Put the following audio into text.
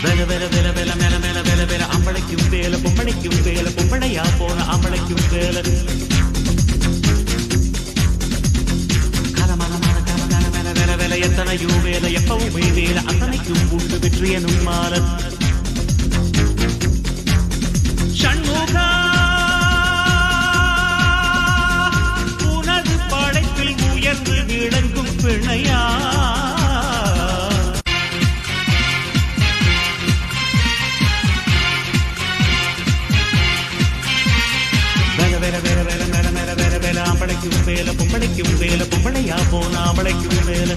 வேல வேல வேல வேல மேல மேல வேல வேல அம்பளைக்கும் வேல பொம்பளைக்கும் வேல பொம்பளையா போன அம்பளைக்கும் வேல கலமலமான கலமல மேல வேல வேல எத்தனையோ வேல எப்பவுமே வேல அத்தனைக்கும் உண்டு வெற்றி எனும் மாற ஷண்முகா உனது படைப்பில் உயர்ந்து விளங்கும் பிணையா வேல பொம்பளைக்கும் வேல பொம்பளையா போன அவளைக்கும் வேல